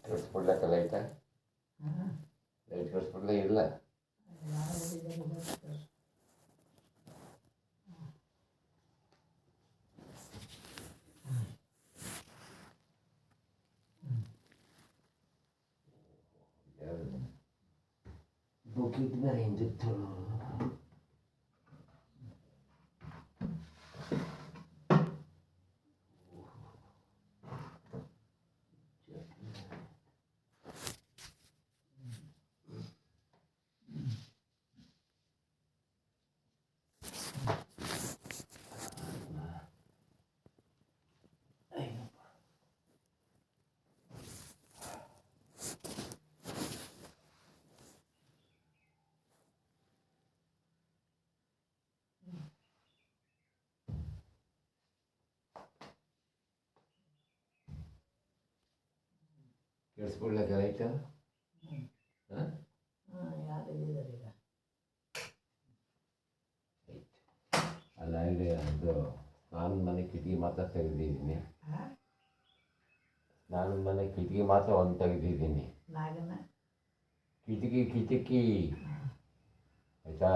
ಕಳಿಸ್ಬಿಡ್ಲಕ್ಕ light light ಕಳಿಸ್ಬಿಡ್ಲ ಇಲ್ಲ ಬುಕ್ಕಿದ ಮೇಲೆ ಹಿಂದಿತ್ತು ಕೆಡಿಸ್ಬಿಡ್ಲಕ್ಕ light ಅಲ್ಲ ಇಲ್ಲಿ ಅದು ಸ್ನಾನದ ಮನೆ ಕಿಟಕಿ ಮಾತ್ರ ತೆಗೆದಿದ್ದೀನಿ ಸ್ನಾನದ ಮನೆ ಕಿಟಕಿ ಮಾತ್ರ ಒಂದು ತೆಗೆದಿದ್ದೀನಿ ಕಿಟಕಿ ಆಯ್ತಾ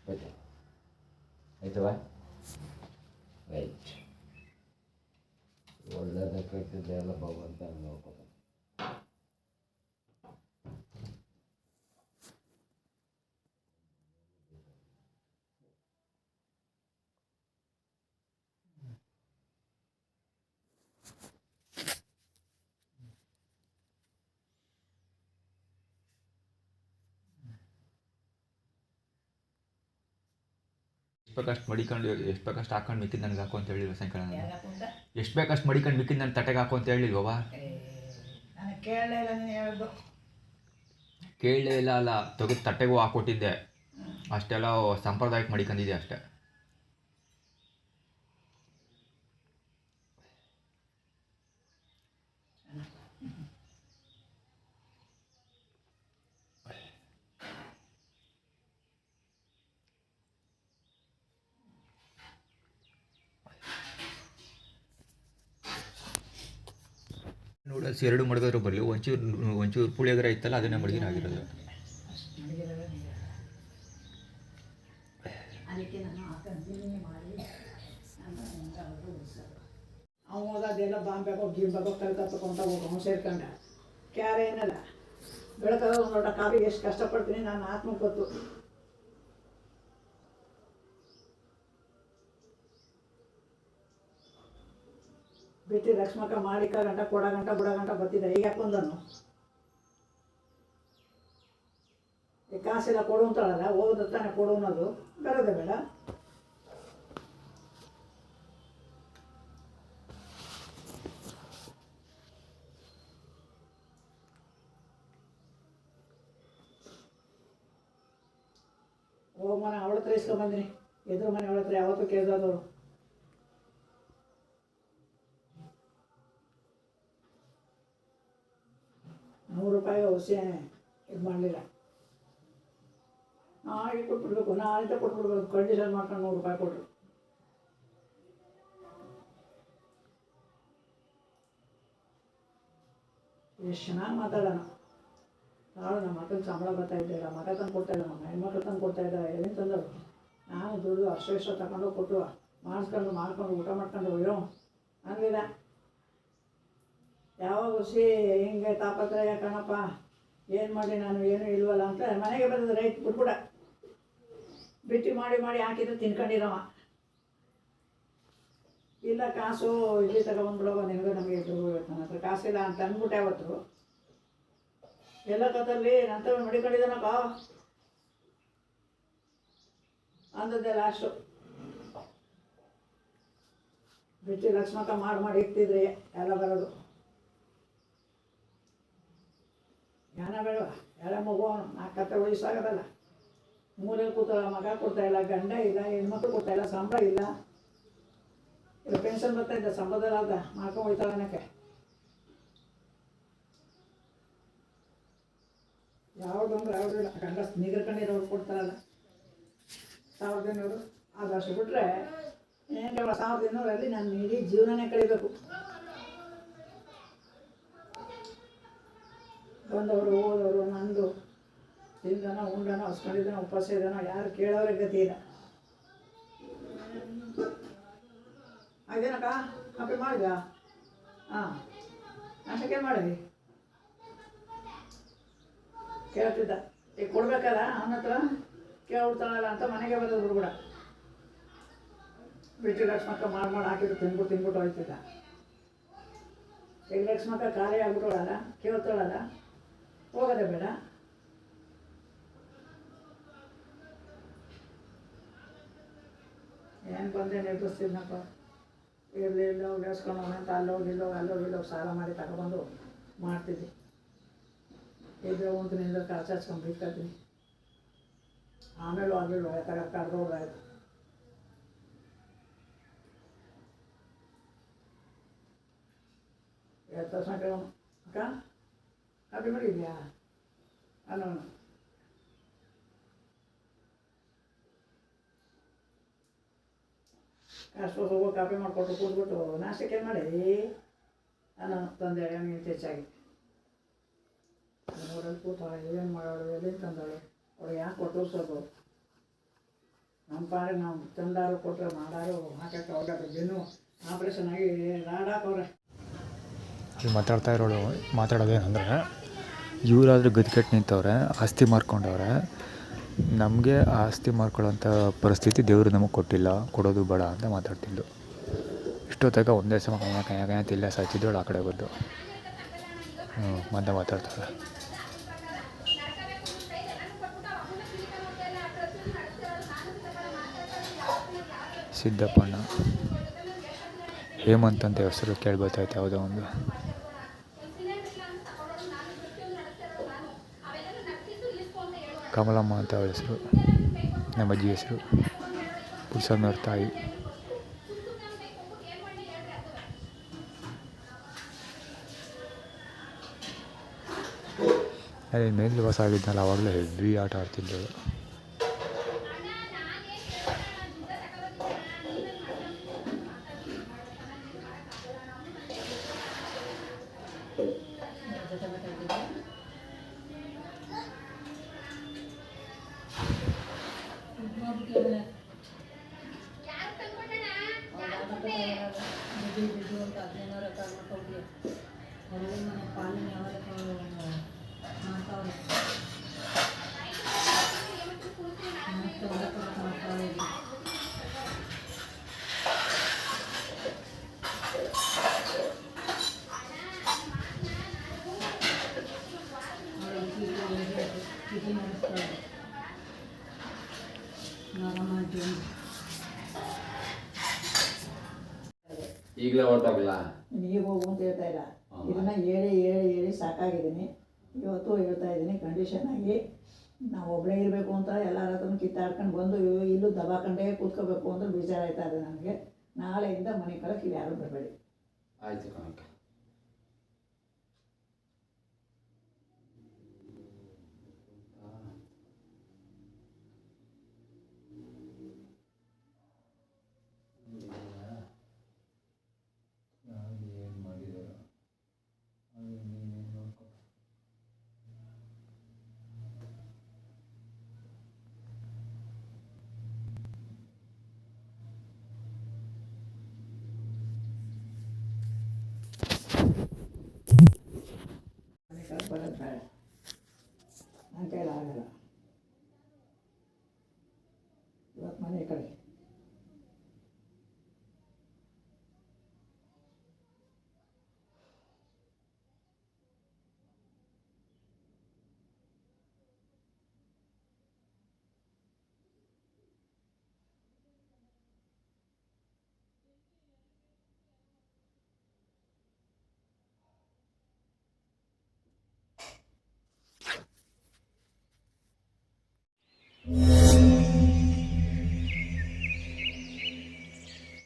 ಆಯ್ತಾ ಆಯ್ತವಾ ರೈಟ್ ಒಳ್ಳೆಯದಕ್ಕೈತಿದ್ದೆ ಎಲ್ಲ ಭಗವಂತ ನೋಡ್ಕೊತ ಎಷ್ಟು ಬೇಕಷ್ಟು ಮಡಿಕೊಂಡು ಎಷ್ಟು ಬೇಕಷ್ಟು ಹಾಕೊಂಡು ಮಿಕ್ಕಿದ್ದು ನನಗೆ ಹಾಕು ಅಂತ ಹೇಳಿಲ್ವ ಸಾಯಂಕಾಲ ಎಷ್ಟು ಬೇಕಷ್ಟು ಮಡಿಕೊಂಡು ಮಿಕ್ಕಿದ್ದು ನನ್ನ ತಟ್ಟೆಗೆ ಹಾಕು ಅಂತ ಹೇಳಿಲ್ವವ ಕೇಳಲೇ ಇಲ್ಲ ಅಲ್ಲ ತೆಗೆದು ತಟ್ಟೆಗೂ ಹಾಕ್ಕೊಟ್ಟಿದ್ದೆ ಅಷ್ಟೆಲ್ಲ ಸಾಂಪ್ರದಾಯಿಕ ಮಡಿಕೊಂಡಿದ್ದೆ ಅಷ್ಟೇ ನೂಡಲ್ಸ್ ಎರಡು ಮಡಗಿದ್ರು ಬರಲಿ ಒಂಚೂರು ಪುಳಿಯೋಗರೆ ಇತ್ತಲ್ಲ ಅದನ್ನೇ ಮಡಗಿನ ಆಗಿರೋದು ಅವನು ಅದೆಲ್ಲ ಬಾಂಬೆಗೋ ಗಿಂಬೆಗೋ ಕಲ್ಕತ್ಕೊಂತ ಹೋಗೋ ಅವ್ನು ಸೇರ್ಕೊಂಡ ಕ್ಯಾರ ಏನಲ್ಲ ಬೆಳಕದ ಒಂದು ಲೋಟ ಕಾಫಿಗೆ ಎಷ್ಟು ಕಷ್ಟಪಡ್ತೀನಿ ನಾನು ಆತ್ಮಕ್ಕೆ ಗೊತ್ತು ಬಿಟ್ಟು ಲಕ್ಷ್ಮಕ್ಕ ಮಾಡಿಕ ಗಂಟ ಕೊಡ ಗಂಟ ಬಿಡ ಗಂಟ ಬರ್ತಿದ್ದ ಈಗ ಹಾಕೊಂಡನು ಕಾಸೆಲ್ಲ ಕೊಡು ಅಂತಾಳಲ್ಲ ಹೋದ್ರೆ ತಾನೆ ಕೊಡು ಅನ್ನೋದು ಬರೋದೇ ಬೇಡ ಹೋಗ ಮನೆ ಅವಳ ಹತ್ರ ಇಸ್ಕೊಂಬಂದಿನಿ ಎದುರು ಮನೆ ಅವಳ ಹತ್ರ ಯಾವತ್ತೂ ಕೇಳಿದವರು ₹100 ಔಷಧಿ ಇದು ಮಾಡಲಿಲ್ಲ ನಾಳೆ ಕೊಟ್ಬಿಡ್ಬೇಕು ನಾಳೆ ಕೊಟ್ಬಿಡ್ಬೇಕು ಕಂಡೀಷನ್ ಮಾಡ್ಕೊಂಡು ₹100 ಕೊಟ್ಟರು ಎಷ್ಟು ಚೆನ್ನಾಗಿ ಮಾತಾಡೋಣ. ನಾಳೆ ನಮ್ಮ ಮಕ್ಕಳಿಗೆ ಸಂಬಳ ಬರ್ತಾ ಇದ್ದಿಲ್ಲ, ಮಗ ತಂದು ಕೊಡ್ತಾ ಇಲ್ಲ, ನಮ್ಮ ಹೆಣ್ಮಕ್ಳು ತಂದು ಕೊಡ್ತಾ ಇದ್ದಾರೆ, ಎಲ್ಲಿಂದ ತಂದರು? ನಾನು ದುಡ್ಡು ಅಷ್ಟು ತಗೊಂಡು ಕೊಟ್ಟು ಮಾಡ್ಕೊಂಡು ಊಟ ಮಾಡ್ಕೊಂಡು ಹೋಗಿರೋ ಅಂದಿಲ್ಲ. ಯಾವಾಗ ಹುಸಿ ಹಿಂಗೆ ತಾಪತ್ರಯ ಕಣಪ್ಪ, ಏನು ಮಾಡಿ ನಾನು ಏನೂ ಇಲ್ವಲ್ಲ ಅಂತ ಮನೆಗೆ ಬರ್ತದೆ ರೈತ ಬಿಟ್ಬಿಡ. ಬಿಟ್ಟು ಮಾಡಿ ಹಾಕಿದ್ರೆ ತಿನ್ಕೊಂಡಿರವ. ಇಲ್ಲ ಕಾಸು ಇಲ್ಲಿ ತಗೊಬಂದ್ಬಿಡವ, ನಿನಗೂ ನಮಗೆ ನನ್ನ ಹತ್ರ ಕಾಸಿಲ್ಲ ಅಂತ ಅಂದ್ಬಿಟ್ಟೆ ಅವತ್ತು. ಎಲ್ಲ ಕತ್ತಲ್ಲಿ ನಂತರ ಮಡಿಕೊಂಡಿದ್ದಾನಪ್ಪ ಅಂದದ್ದೆ ಲಾಸ್ಟು. ಬಿಟ್ಟು ಲಕ್ಷ್ಮಕ್ಕ ಮಾಡಿ ಇರ್ತಿದ್ರಿ ಎಲ್ಲ ಬರೋದು. ಜ್ಞಾನ ಬೇಡವ, ಎಲ್ಲ ಮಗು 4 ವಯಸ್ಸಾಗದಲ್ಲ, ಮೂಲೆಯಲ್ಲಿ ಕೂತಾಳ, ಮಗ ಕೊಡ್ತಾಯಿಲ್ಲ, ಗಂಡ ಇಲ್ಲ, ಹೆಣ್ಮಕ್ಳು ಕೊಡ್ತಾಯಿಲ್ಲ, ಸಂಬಳ ಇಲ್ಲ. ಈಗ ಪೆನ್ಷನ್ ಬರ್ತಾಯಿದ್ದ, ಸಂಬಳದಲ್ಲಿ ಅದ ಮಾಡ್ಕೊಂಡು ಹೋಯ್ತಾಳ ಅನ್ನಕ್ಕೆ. ಯಾವುದಂದ್ರೆ ಯಾವುದು ಇಲ್ಲ. ಗಂಡ ನಿಗರ್ಕೊಂಡಿರೋರು ಕೊಡ್ತಾರಲ್ಲ 1500, ಅದಷ್ಟು ಬಿಟ್ಟರೆ ಏನು 1500 ನಾನು ಇಡೀ ಜೀವನನೇ ಕಳಿಬೇಕು. ಬಂದವರು ಹೋದವರು ನಂದು ತಿಂದನೋ ಉಂಡನೋ ಹಸ್ಕೊಂಡಿದ್ದನೋ ಉಪವಾಸ ಇದ್ದಾನೋ ಯಾರು ಕೇಳೋರಿಗೆ ಗತಿ ಇಲ್ಲ. ಹಾಗೇನಕ್ಕ ಕಾಪಿ ಮಾಡಿದ? ಹಾಂ, ನಾಷ್ಟಕ್ಕೆ ಮಾಡಿದ್ವಿ. ಕೇಳ್ತಿದ್ದ, ಈಗ ಕೊಡ್ಬೇಕಲ್ಲ ಅವನ ಹತ್ರ, ಕೇಳ್ಬಿಡ್ತಾಳಲ್ಲ ಅಂತ ಮನೆಗೆ ಬರೋದು ಹುಡುಗಡ. ಬಿಟ್ಟು ಲಕ್ಷ್ಮಕ್ಕ ಮಾಡಿ ಹಾಕಿದ್ರು ತಿನ್ಬಿಟ್ಟು ಹೋಯ್ತಿದ್ದ. ಈಗ ಲಕ್ಷ್ಮಕ್ಕ ಖಾಲಿ ಆಗ್ಬಿಟ್ಟೋಳಲ್ಲ, ಕೇಳ್ತಾಳಲ್ಲ, ಹೋಗೋದೇ ಬೇಡ. ಏನು ಬಂದೆ ನಿರ್ಮಿಸ್ತಿದ್ನಪ್ಪ, ಇರಲಿಲ್ಲ ಬೆಳೆಸ್ಕೊಂಡು ಅಂತ ಅಲ್ಲೋಗಿಲ್ಲೋ ಸಾಲ ಮಾಡಿ ತಗೊಬಂದು ಮಾಡ್ತಿದ್ದೆ. ಇದ್ರೆ ಒಂದು ನಿಂದ ಖರ್ಚು ಹಚ್ಕೊಂಡು ಬಿಡ್ತಾಯಿದ್ದೀನಿ. ಆಮೇಲೂ ಆಗಿಲ್ಲ, ಕಡ್ದೋಗ್ರಾಯ್ತು. ತಕ್ಷಣ ಕೇಳೋಣ, ಅಕ್ಕ ಕಾಪಿ ಮಾಡಿದ್ಯಾ ಅನ್ನೋಣ. ಅಷ್ಟು ಹೋಗೋ ಕಾಪಿ ಮಾಡಿಕೊಟ್ಟು ಕೂತ್ಬಿಟ್ಟು ನಾಷ್ಟಕ್ಕೆ ಏನು ಮಾಡಿ ಅನ್ನೋ ತಂದೆ ನೀನು ಹೆಚ್ಚಾಗಿ ಊರಲ್ಲಿ ಕೂತಾಳೆ. ಏನು ಮಾಡೋಳು, ಎಲ್ಲಿಂದ ತಂದಾಳು, ಅವ್ಳು ಯಾಕೆ ಕೊಟ್ಟು ನಮ್ಮ ಪಾಡಿಗೆ ನಾವು ತಂದಾರು ಕೊಟ್ಟರೆ ಮಾಡಾರು ಹಾಕಕ್ಕೆ ಹೋಗಕ್ಕೆ ಬೆನ್ನು ಆಪ್ರೇಷನ್ ಆಗಿ ರಾಡಾಕವ್ರೆ. ಮಾತಾಡ್ತಾ ಇರೋಳು ಮಾತಾಡೋದೇನೆಂದರೆ, ಇವರಾದರೂ ಗತಿಕೆಟ್ಟು ನಿಂತವ್ರೆ, ಆಸ್ತಿ ಮಾರ್ಕೊಂಡವ್ರೆ. ನಮಗೆ ಆಸ್ತಿ ಮಾರ್ಕೊಳ್ಳೋಂಥ ಪರಿಸ್ಥಿತಿ ದೇವರು ನಮಗೆ ಕೊಟ್ಟಿಲ್ಲ, ಕೊಡೋದು ಬೇಡ ಅಂತ ಮಾತಾಡ್ತಿದ್ದು. ಇಷ್ಟೊತ್ತಾಗ ಒಂದೇ ಸಮ ಕೈಯ ತಿಲ್ಲ ಸಾಯ್ತಿದ್ದವಳು ಆ ಕಡೆ ಬಂದು ಮಾತಾಡ್ತಾಳೆ. ಸಿದ್ದಪ್ಪಣ್ಣ, ಹೇಮಂತ್ ಅಂತ ಹೆಸರು ಕೇಳ್ಬರ್ತೈತೆ ಯಾವುದೋ ಒಂದು. ಕಮಲಮ್ಮ ಅಂತ ಅವಳ ಹೆಸರು, ನಮ್ಮ ಅಜ್ಜಿ ಹೆಸರು, ಪುರುಷಮ್ಮವ್ರ ತಾಯಿ. ಅಲ್ಲಿ ಮೇಲ್ವಾಸ ಆಗಿದ್ನಲ್ಲ, ಆವಾಗಲೇ ಹೆವಿ ಆಟ ಆಡ್ತಿದ್ದಳು. ಈಗಲೇ ಹೊರಟೋಗ್ಲ, ಈಗ ಹೋಗು ಅಂತ ಹೇಳ್ತಾ ಇಲ್ಲ. ಇದನ್ನ ಹೇಳಿ ಸಾಕಾಗಿದ್ದೀನಿ. ಇವತ್ತು ಹೇಳ್ತಾ ಇದ್ದೀನಿ ಕಂಡೀಷನ್ ಆಗಿ. ನಾವು ಒಬ್ಬಳೇ ಇರಬೇಕು ಅಂತ ಎಲ್ಲರ ಹತ್ರನೂ ಕಿತ್ತಾಡ್ಕೊಂಡು ಬಂದು ಇಲ್ಲೂ ದಬಾಕೊಂಡೇ ಕೂತ್ಕೋಬೇಕು ಅಂದ್ರೆ ಬೇಜಾರಾಯ್ತಾ ಇದೆ ನನಗೆ. ನಾಳೆಯಿಂದ ಮನೆ ಕಳಕ್ಕೆ ಯಾರೂ ಬರಬೇಡಿ. ಆಯಿತು ಕಣಕ್ಕ.